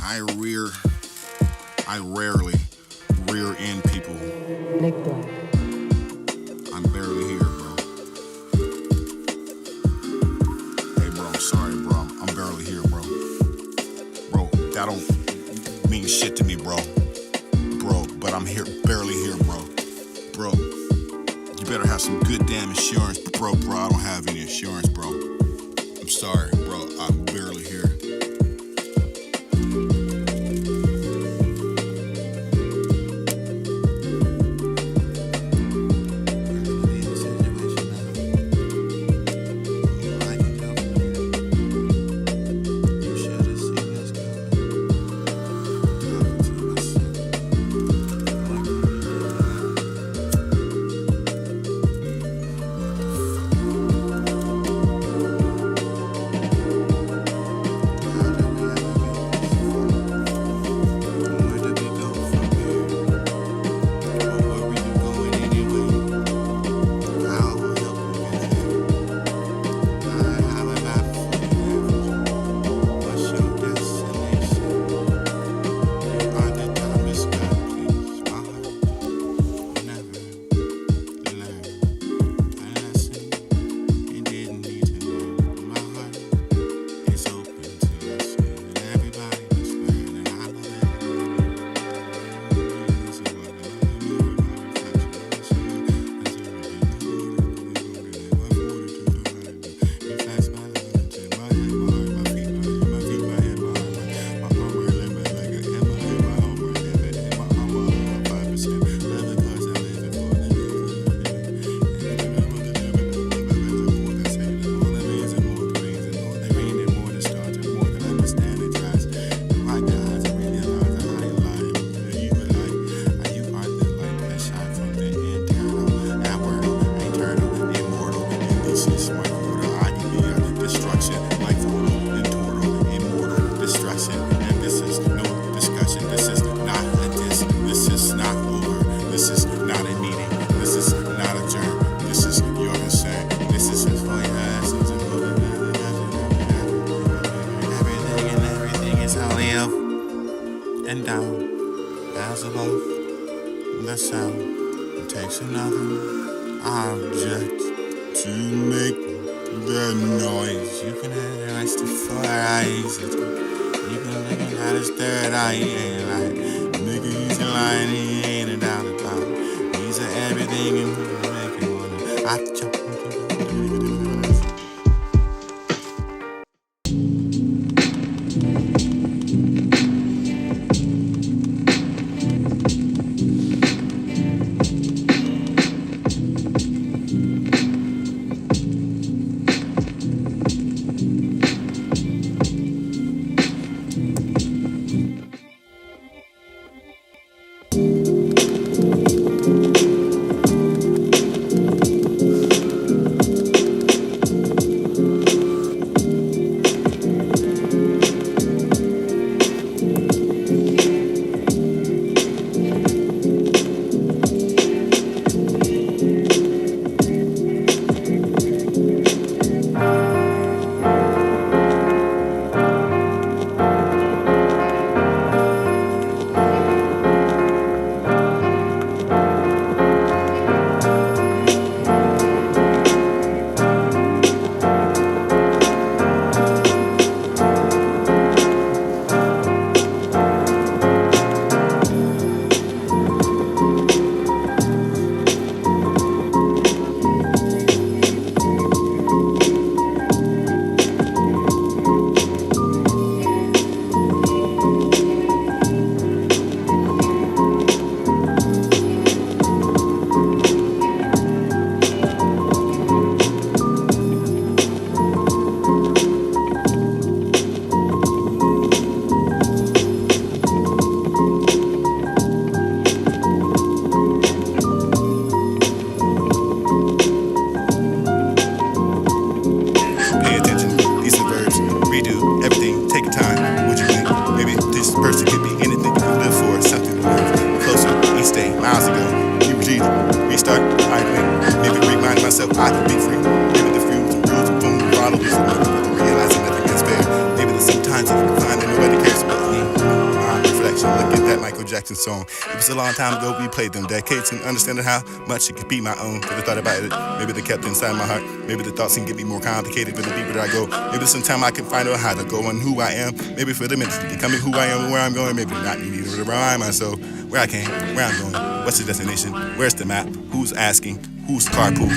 I rarely rear end people. Nick Black. I'm barely here, bro. Hey, bro, I'm sorry, bro. I'm barely here, bro. Bro, that don't mean shit to me, bro. Bro, but I'm here, barely here, bro. Bro, you better have some good damn insurance, bro. I don't have any insurance, bro. I'm sorry, bro. I'm barely here. And down, as above, the sound takes another object to make the noise. You can analyze the four eyes. You can look at his third eye. He ain't like, nigga, he's a lion, he ain't a doubt about it. He's a everything and make it wanna. I jump. myself, I can be free. Maybe the few rules and boom, follow this. Realizing nothing is fair. Maybe there's sometimes you can find that nobody cares about me. Jackson song. It was a long time ago, we played them decades and understanding how much it could be my own. Never thought about it, maybe they kept it inside my heart. Maybe the thoughts can get me more complicated, but the deeper I go, maybe sometime I can find out how to go on who I am. Maybe for the minutes to becoming who I am and where I'm going. Maybe not need to remind myself where I came, where I'm going, what's the destination, where's the map, who's asking, who's carpool,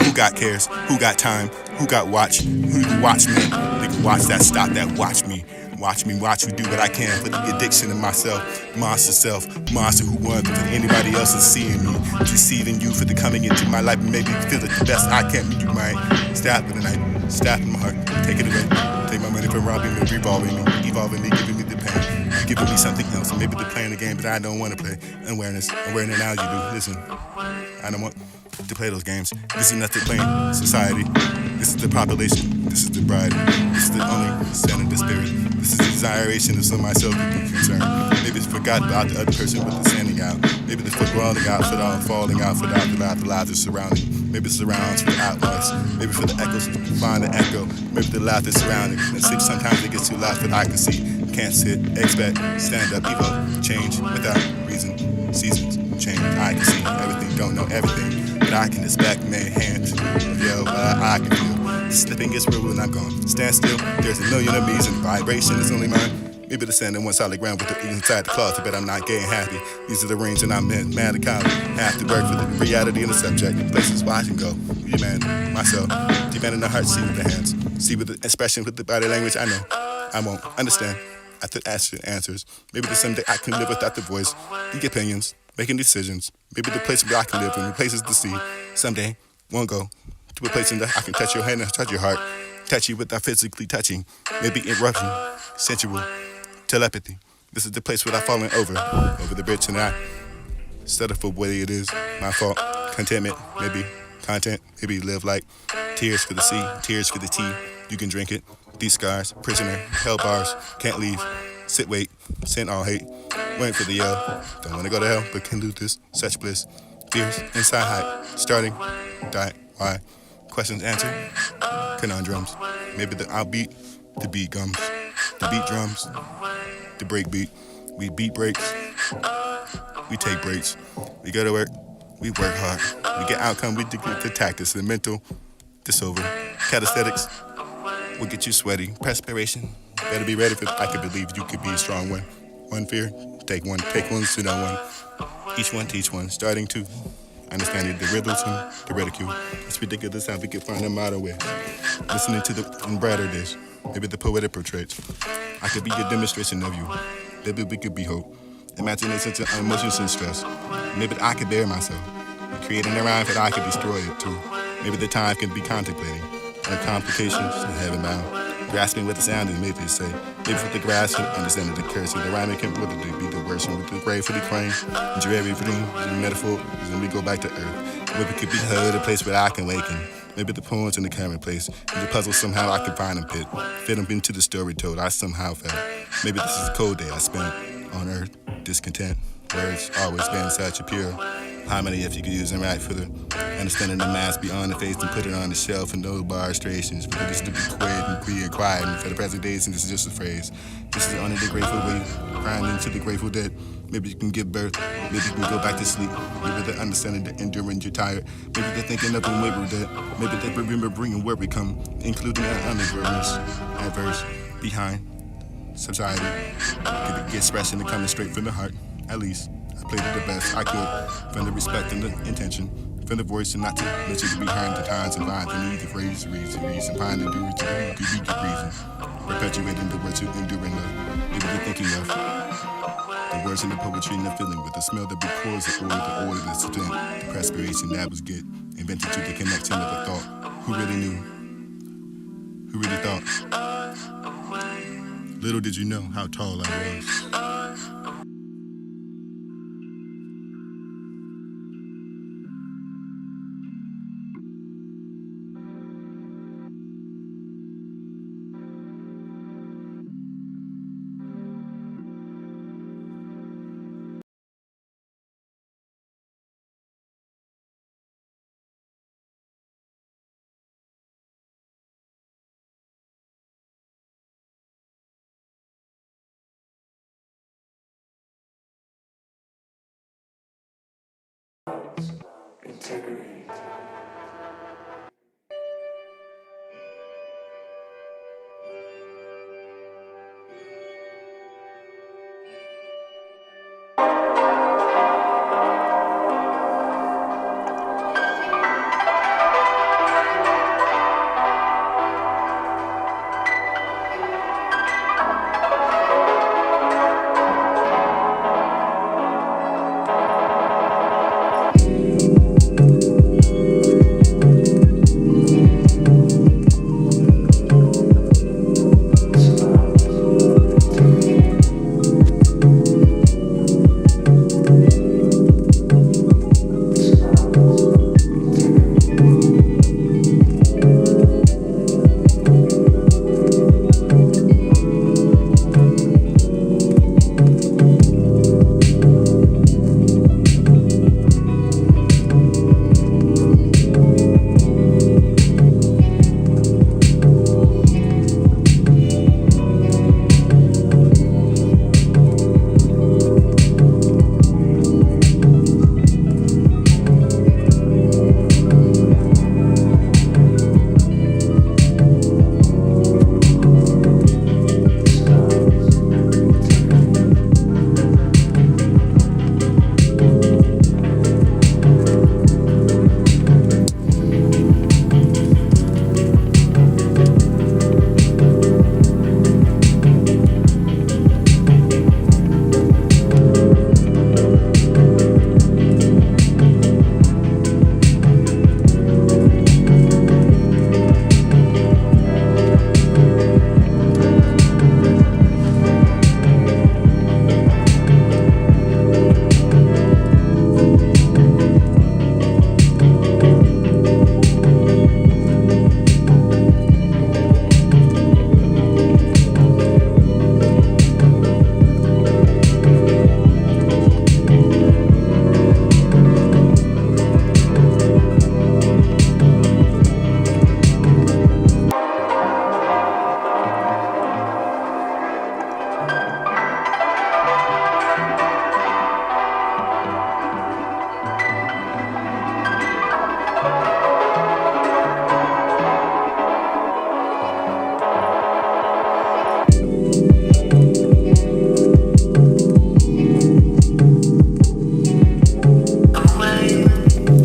who got cares, who got time, who got watch, who can watch me, nigga watch that stop that watch me. Watch me do what I can for the addiction of myself, monster who won because anybody else is seeing me, deceiving you for the coming into my life and maybe feel it the best I can. You might stab in the night, stab in my heart, take it away, take my money from robbing me, revolving me, evolving me, giving me the pain, giving me something else. Maybe they're playing the game, but I don't want to play. Awareness, awareness now you do. Listen, I don't want to play those games. This is not the playing society. This is the population. This is the bride. This is the only sin in the spirit. This is the desiration of some myself to be concerned. Maybe it's forgot about the other person with the standing out. Maybe the foot rolling out, foot on falling out, foot out the lives are surrounding. Maybe it surrounds for the outlaws. Maybe for the echoes, find the echo. Maybe the laughter surrounding. And sometimes it gets too loud, but I can see. Can't sit, expect, stand up, evolve, change without reason. Seasons change. I can see everything, don't know everything, but I can expect made hands. Yo, I can feel. Slipping gets real when I'm gone. Stand still, there's a million of me's and vibration is only mine. Maybe the sand in one solid ground with the inside the closet, but I'm not getting happy. These are the rings and I'm mad at college. Have to work for the reality of the subject. Places where I can go. Demand myself. Demanding the heart, see with the hands. See with the expression, with the body language. I know I won't understand. I have to ask answers. Maybe there's someday I can live without the voice. The opinions, making decisions. Maybe the place where I can live and the places to see. Someday, won't go to a place in that I can touch your hand and touch your heart. Touch you without physically touching. Maybe eruption, sensual, telepathy. This is the place where I'm falling over the bridge and I settle for what it is. My fault, contentment, maybe content, maybe live like tears for the sea, tears for the tea. You can drink it. These scars, prisoner, hell bars, can't leave. Sit, wait, send all hate. Waiting for the yell. Don't wanna go to hell, but can lose this. Such bliss. Fears, inside hype. Starting, die, why? Questions answered. Conundrums. Maybe the outbeat, the beat gums. The beat drums, the break beat. We beat breaks. We take breaks. We go to work. We work hard. We get outcome. We get the tactics, the mental, this over. Calisthenics will get you sweaty. Perspiration. Better be ready for. I could believe you could be a strong one. One fear. Take one. Take one. Sit on one. Each one teach one. Starting to understanding the riddles and the ridicule. It's ridiculous how we can find a modern way. Listening to the brighter days. Maybe the poetic portraits. I could be a demonstration of you. Maybe we could be hope. Imagination and emotions and stress. Maybe I could bear myself. Creating a rhyme that I could destroy it too. Maybe the time can be contemplating. And complications and heaven bound. Grasping what the sound is made to say. Maybe for the grasp and understanding the curse. The rhyming can really be the worst. And with the grave for the crane. And everything is a metaphor. Then we go back to earth. Maybe it could be heard, a place where I can waken. Maybe the poems in the current place. And the puzzle somehow I can find them fit them into the story told. I somehow felt. Maybe this is a cold day I spent on earth. Discontent. Words always been such a pure harmony if you could use them right for the understanding the mass beyond the face and put it on the shelf and those bar illustrations for this to be quiet and free and quiet and for the present days and this is just a phrase. This is only the grateful way, crying into the grateful dead. Maybe you can give birth, maybe you can go back to sleep. Maybe they're understanding the enduring you're tired. Maybe they're thinking of when we were dead. Maybe they remember bringing where we come, including our undergirders, adverse, behind, society. Could be expression and coming straight from the heart, at least. I played it the best I could, from the respect and the intention, from the voice and not to let you behind the times and find the need to phrase, reason, find the do to be good reason, perpetuating the words to enduring love, maybe the thinking of the words and the poetry and the feeling with the smell that records the order that's spent, the perspiration that was get, invented to the connection of a thought, who really knew, who really thought, little did you know how tall I was.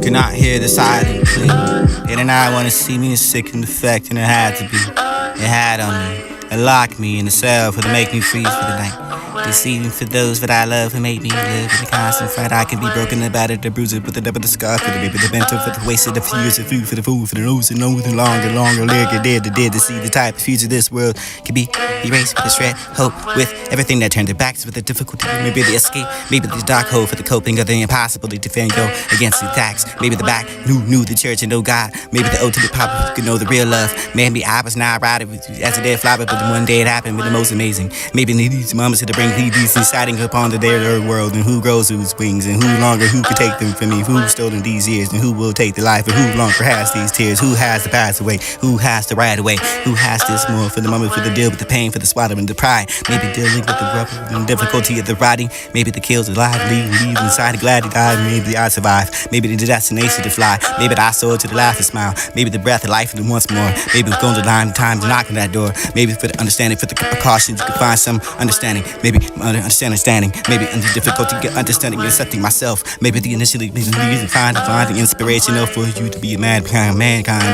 Cannot hear the silent plea. It and I wanna see me sick in the fact, and it had to be. It had on me. It locked me in the cell for to make me freeze for the night. Deceiving for those that I love who made me live in a constant fight. I can be broken, the battered, the bruised, but the double, the scar for the baby, the mental, for the wasted, the fuse, the food for the food, for the nose, and nose, and longer, lyric, dead to see the type of future this world can be erased with a shred, hope, with everything that turned their backs, with the difficulty, maybe the escape, maybe the dark hole for the coping of the impossible to defend go against the attacks, maybe the back, knew the church and know God, maybe the ultimate pop who could know the real love, maybe I was not riding with you as a dead flower, but then one day it happened with the most amazing, maybe these moments to bring these deciding upon the their world, and who grows whose wings, and who could take them from me, who's stolen these years, and who will take the life, and who longer has these tears, who has to pass away, who has to ride away, who has this more for the moment, for the deal with the pain, for the swallowing the pride, maybe dealing with the rubber and difficulty of the riding, maybe the kills alive, leave inside, glad he died, maybe I survived, maybe the destination to fly, maybe I soared to the last to smile, maybe the breath of life and once more, maybe we're going to line time to knock on that door, maybe for the understanding, for the precautions, you can find some understanding, maybe understanding, maybe under difficulty, get understanding and accepting myself, maybe the initially reason find the inspirational for you to be a mankind,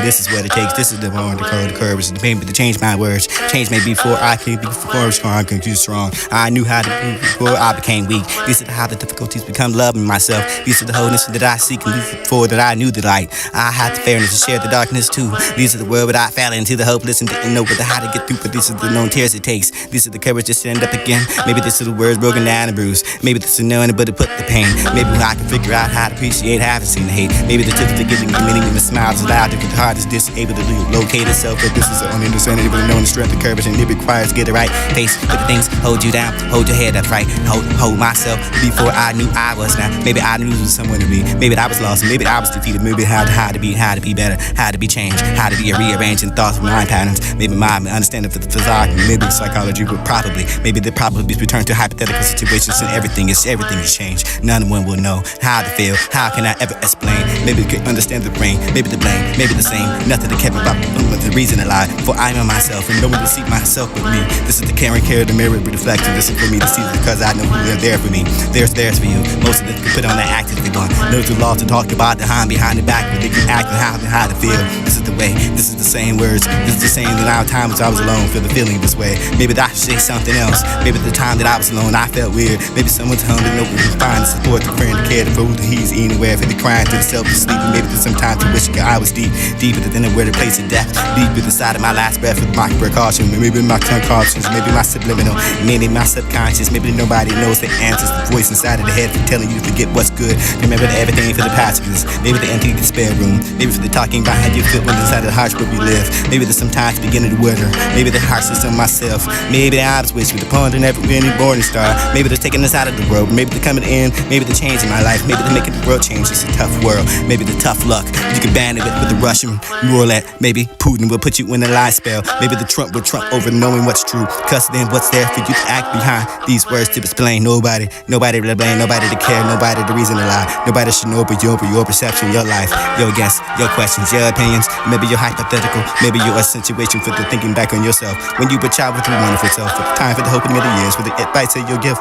this is what it takes, this is the one, the courage, maybe to change my words, change maybe before I can be strong, I can be strong, I knew how to be before I became weak, these are how the difficulties become loving myself, these are the wholeness that I seek, and these are for that I knew the light, I had the fairness to share the darkness too, these are the world without falling into the hopeless and didn't know how to get through, but these are the known tears it takes, these are the courage to stand up again, maybe this is the words broken down and bruised, maybe this is knowing but to put the pain, maybe I can figure out how to appreciate having seen the hate, maybe the tips to getting the meaning and the smiles is loud, if the heart is disable to locate itself, but this is an understanding, but knowing the strength and courage, and it requires get it right, face with the things, hold you down, hold your head up right, hold myself before I knew I was now, maybe I knew there was someone to be, maybe I was lost, maybe I was defeated, maybe how to be better, how to be changed, how to be rearranging thoughts, mind patterns, maybe my understanding for the physiology, maybe psychology would probably, maybe the probably return to hypothetical situations, and everything is changed. None one will know how to feel. How can I ever explain? Maybe you can understand the brain, maybe the blame, maybe the same. Nothing to care about the reason to lie. For I am myself, and no one to see myself but me. This is the caring care, the mirror reflection. This is for me to see, because I know who are there for me. There's for you. Most of them can put on the act if they want. No too long to talk about the behind the back, but they can act and how to feel. This is the way. This is the same words. This is the same that our times I was alone, feel the feeling this way. Maybe that I should say something else. Maybe the time that I was alone, I felt weird. Maybe someone's home that nobody can find the support, the friend, the care, the food that he's eating, wherever they're crying to themselves to sleep. Maybe there's some time to wish I was deeper than where the place of death, deeper inside of my last breath with my precaution. Maybe my subconscious, maybe my subliminal, maybe my subconscious. Maybe nobody knows the answers. The voice inside of the head for telling you to forget what's good. Remember everything for the past. Maybe the empty spare room. Maybe for the talking about how you feel when inside of the harsh where we live. Maybe there's sometimes beginning to wither. Maybe the harshness of myself. Maybe the eyes wish with the pond and every any morning star. Maybe they're taking us out of the world. Maybe they're coming in. Maybe they're changing my life. Maybe they're making the world change. It's a tough world. Maybe the tough luck. You can ban it with the Russian roulette. Maybe Putin will put you in a lie spell. Maybe the Trump will trump over knowing what's true. Cause then what's there for you to act behind these words to explain? Nobody to blame, nobody to care, nobody the reason to lie. Nobody should know but your perception, your life, your guess, your questions, your opinions. Maybe you're hypothetical, maybe you're a situation for the thinking back on yourself. When you were a child with your wonderful self, for the time for the hoping of the years, for the advice of your gift.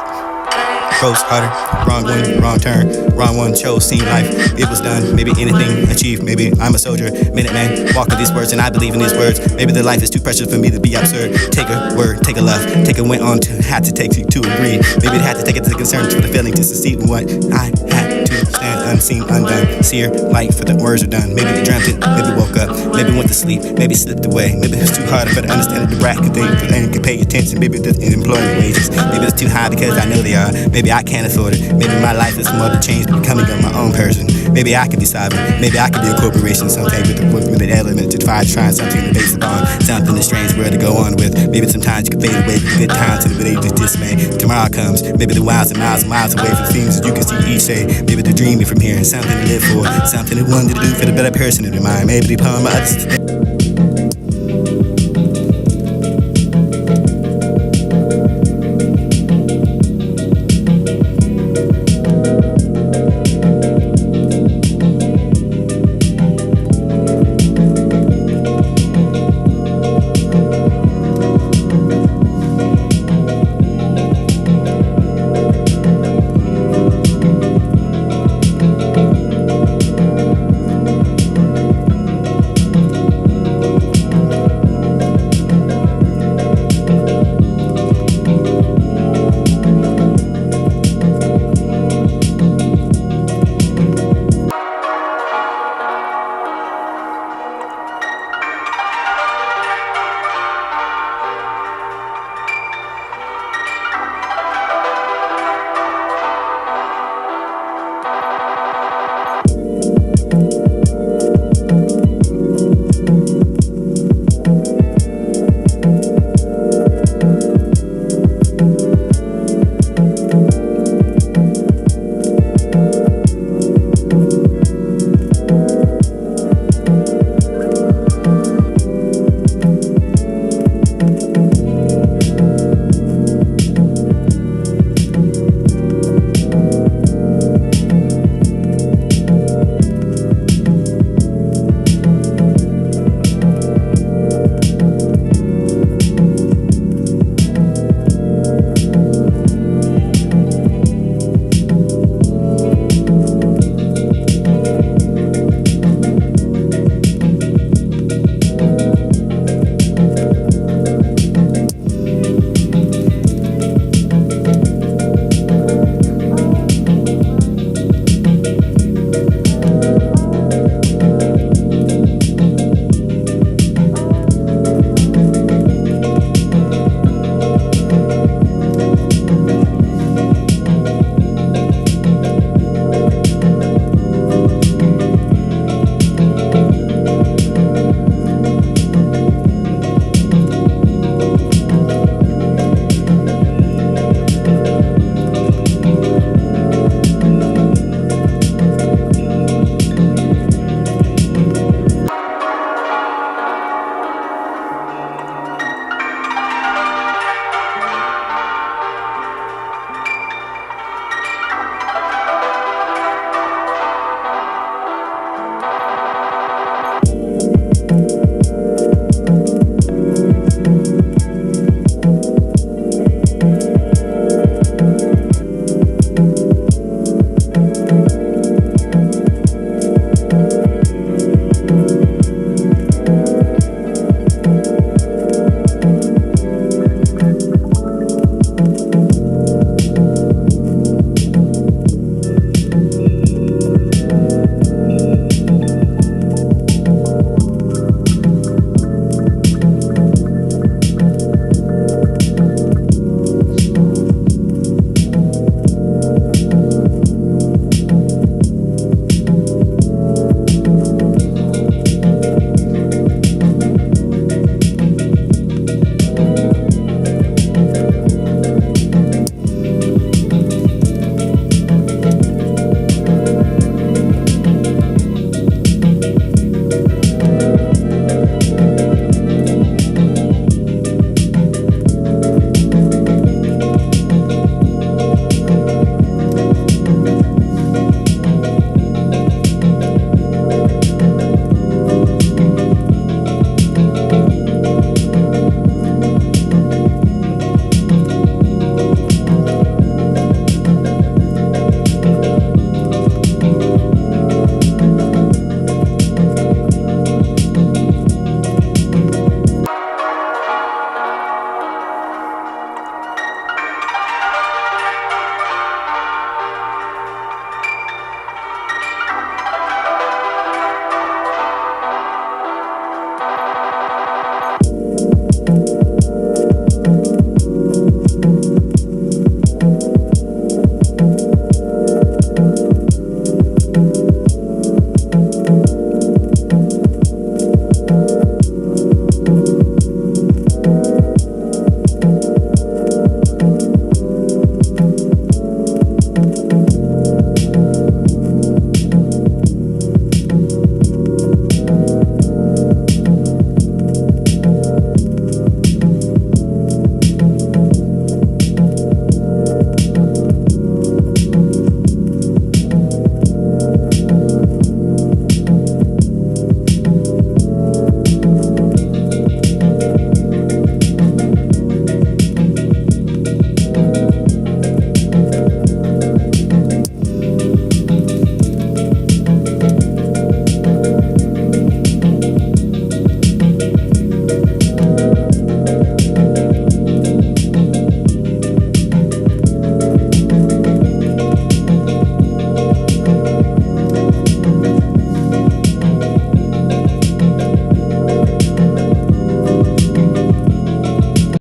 Close, harder, wrong one, wrong turn, wrong one, chose, seen life, it was done, maybe anything achieved, maybe I'm a soldier, minute man, walk with these words and I believe in these words, maybe the life is too precious for me to be absurd, take a word, take a love, take a went on to, had to take you to agree, maybe it had to take it to concern for the feeling to succeed in what I had to stand unseen, undone, seer, light for the words are done, maybe they dreamt it, maybe woke up, maybe went to sleep, maybe slipped away, maybe it's too hard for the understanding the bracket thing, for they can pay attention, maybe it's employment wages, maybe it's too high because I know they are, maybe I can't afford it. Maybe my life is more to change than becoming of my own person. Maybe I could be sovereign. Maybe I could be a corporation someday with an element to try something to base upon. Something a strange world to go on with. Maybe sometimes you can fade away with good times to the age of dismay. Tomorrow comes. Maybe the miles and miles away from things that you can see each day. Maybe they're dreaming from here and something to live for. Something they wanted to do for the better person in their mind. Maybe they poem others today.